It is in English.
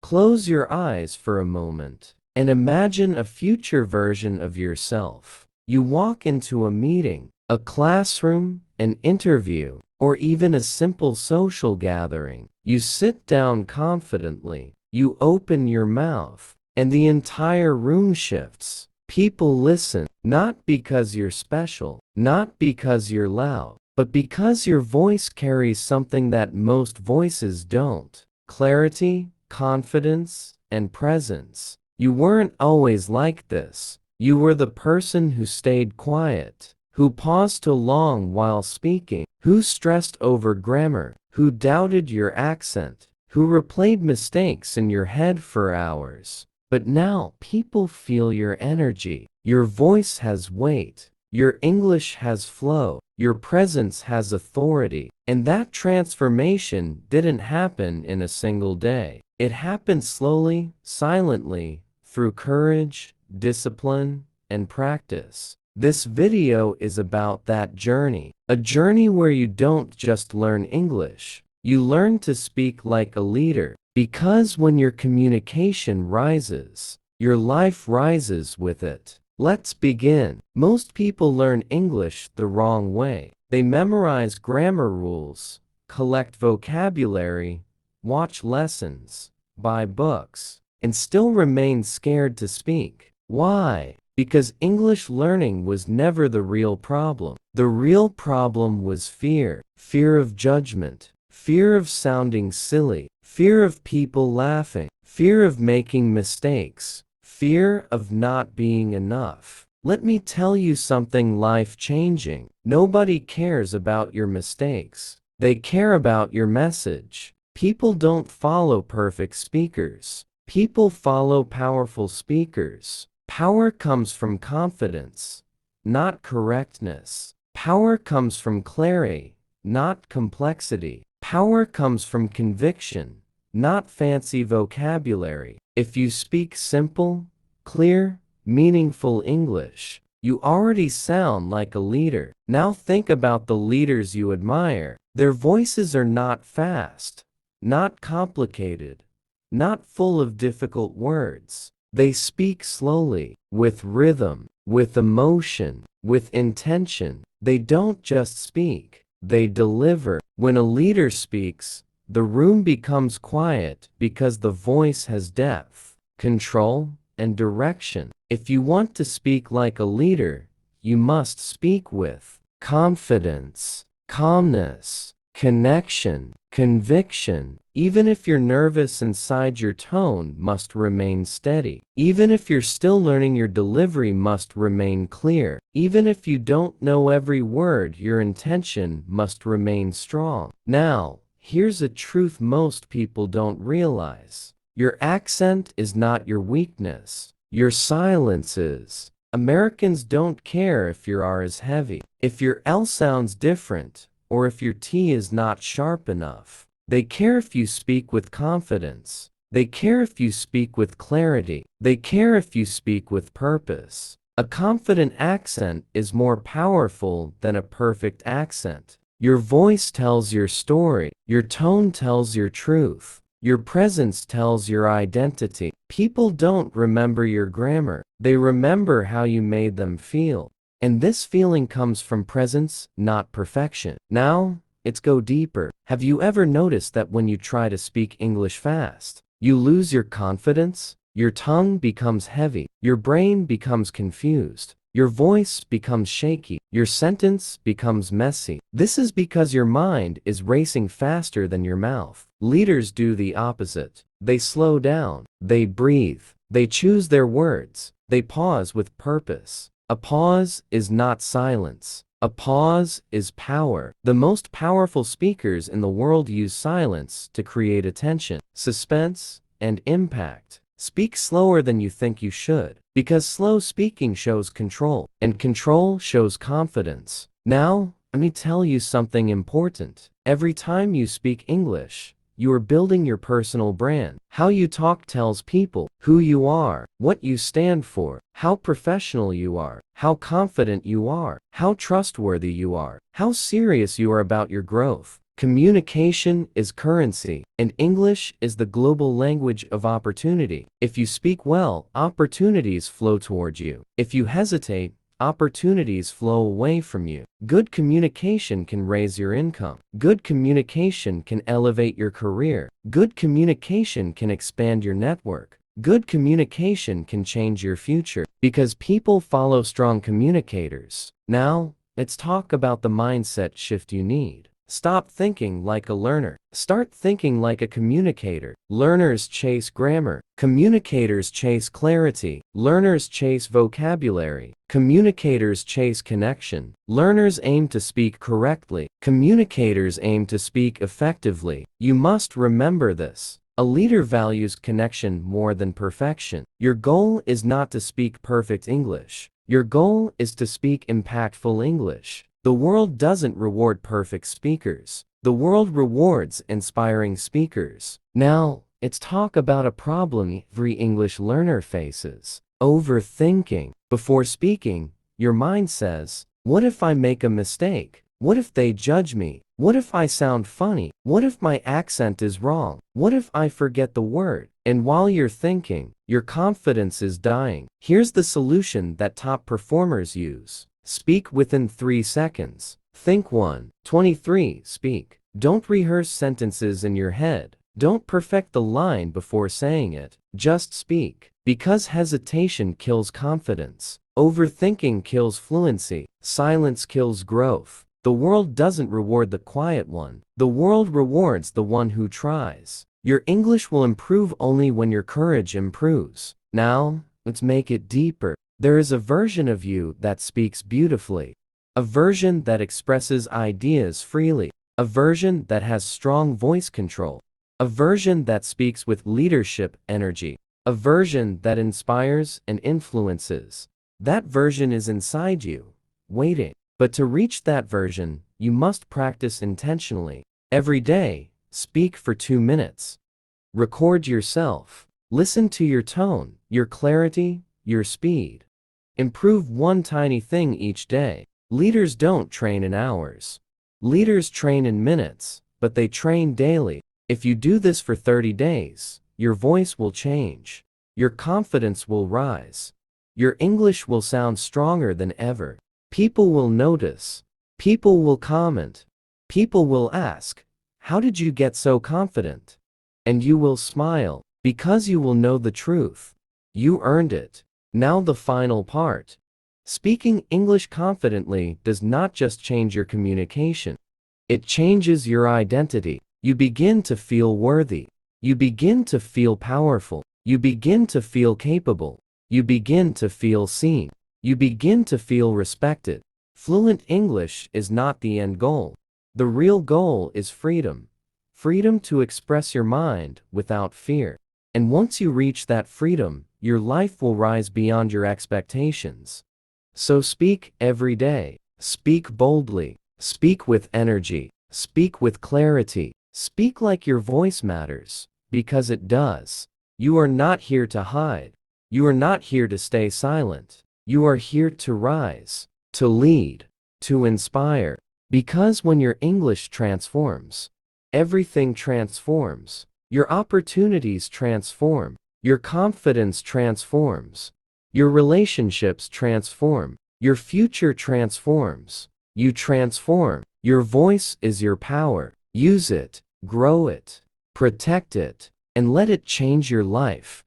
Close your eyes for a moment and imagine a future version of yourself. You walk into a meeting, a classroom, an interview, or even a simple social gathering. You sit down confidently, you open your mouth, and the entire room shifts. People listen, not because you're special, not because you're loud, but because your voice carries something that most voices don't: clarity, confidence, and presence. You weren't always like this. You were the person who stayed quiet, who paused too long while speaking, who stressed over grammar, who doubted your accent, who replayed mistakes in your head for hours. But now people feel your energy. Your voice has weight. Your English has flow. Your presence has authority. And that transformation didn't happen in a single day. It happened slowly, silently, through courage, discipline, and practice. This video is about that journey. A journey where you don't just learn English. You learn to speak like a leader. Because when your communication rises, your life rises with it. Let's begin. Most people learn English the wrong way. They memorize grammar rules, collect vocabulary, watch lessons, buy books, and still remain scared to speak. Why? Because English learning was never the real problem. The real problem was fear. Fear of judgment, fear of sounding silly, fear of people laughing, fear of making mistakes, fear of not being enough. Let me tell you something life-changing. Nobody cares about your mistakes. They care about your message. People don't follow perfect speakers. People follow powerful speakers. Power comes from confidence, not correctness. Power comes from clarity, not complexity. Power comes from conviction, not fancy vocabulary. If you speak simple, clear, meaningful English, you already sound like a leader. Now think about the leaders you admire. Their voices are not fast, not complicated, not full of difficult words. They speak slowly, with rhythm, with emotion, with intention. They don't just speak, they deliver. When a leader speaks, the room becomes quiet because the voice has depth, control, and direction. If you want to speak like a leader, you must speak with confidence, calmness, connection, conviction. Even if you're nervous inside, your tone must remain steady. Even if you're still learning, your delivery must remain clear. Even if you don't know every word, your intention must remain strong. Now, here's a truth most people don't realize. Your accent is not your weakness. Your silence is. Americans don't care if your R is heavy, if your L sounds different, or if your T is not sharp enough. They care if you speak with confidence. They care if you speak with clarity. They care if you speak with purpose. A confident accent is more powerful than a perfect accent. Your voice tells your story. Your tone tells your truth. Your presence tells your identity. People don't remember your grammar. They remember how you made them feel. And this feeling comes from presence, not perfection. Now, let's go deeper. Have you ever noticed that when you try to speak English fast, you lose your confidence? Your tongue becomes heavy. Your brain becomes confused. Your voice becomes shaky. Your sentence becomes messy. This is because your mind is racing faster than your mouth. Leaders do the opposite. They slow down. They breathe. They choose their words. They pause with purpose. A pause is not silence. A pause is power. The most powerful speakers in the world use silence to create attention, suspense, and impact. Speak slower than you think you should, because slow speaking shows control, and control shows confidence. Now, let me tell you something important. Every time you speak English, you are building your personal brand. How you talk tells people who you are, what you stand for, how professional you are, how confident you are, how trustworthy you are, how serious you are about your growth. Communication is currency, and English is the global language of opportunity. If you speak well, opportunities flow towards you. If you hesitate, opportunities flow away from you. Good communication can raise your income. Good communication can elevate your career. Good communication can expand your network. Good communication can change your future, because people follow strong communicators. Now, let's talk about the mindset shift you need. Stop thinking like a learner. Start thinking like a communicator. Learners chase grammar. Communicators chase clarity. Learners chase vocabulary. Communicators chase connection. Learners aim to speak correctly. Communicators aim to speak effectively. You must remember this. A leader values connection more than perfection. Your goal is not to speak perfect English. Your goal is to speak impactful English. The world doesn't reward perfect speakers. The world rewards inspiring speakers. Now, let's talk about a problem every English learner faces: overthinking. Before speaking, your mind says, "What if I make a mistake? What if they judge me? What if I sound funny? What if my accent is wrong? What if I forget the word?" And while you're thinking, your confidence is dying. Here's the solution that top performers use. Speak within 3 seconds. Think 1. 23. Speak. Don't rehearse sentences in your head. Don't perfect the line before saying it. Just speak. Because hesitation kills confidence. Overthinking kills fluency. Silence kills growth. The world doesn't reward the quiet one. The world rewards the one who tries. Your English will improve only when your courage improves. Now, let's make it deeper. There is a version of you that speaks beautifully. A version that expresses ideas freely. A version that has strong voice control. A version that speaks with leadership energy. A version that inspires and influences. That version is inside you, waiting. But to reach that version, you must practice intentionally. Every day, speak for 2 minutes. Record yourself. Listen to your tone, your clarity, your speed. Improve one tiny thing each day. Leaders don't train in hours. Leaders train in minutes, but they train daily. If you do this for 30 days, your voice will change. Your confidence will rise. Your English will sound stronger than ever. People will notice. People will comment. People will ask, "How did you get so confident?" And you will smile, because you will know the truth. You earned it. Now the final part. Speaking English confidently does not just change your communication. It changes your identity. You begin to feel worthy. You begin to feel powerful. You begin to feel capable. You begin to feel seen. You begin to feel respected. Fluent English is not the end goal. The real goal is freedom. Freedom to express your mind without fear. And once you reach that freedom, your life will rise beyond your expectations. So speak every day. Speak boldly. Speak with energy. Speak with clarity. Speak like your voice matters, because it does. You are not here to hide. You are not here to stay silent. You are here to rise, to lead, to inspire. Because when your English transforms, everything transforms. Your opportunities transform. Your confidence transforms. Your relationships transform. Your future transforms. You transform. Your voice is your power. Use it, grow it, protect it, and let it change your life.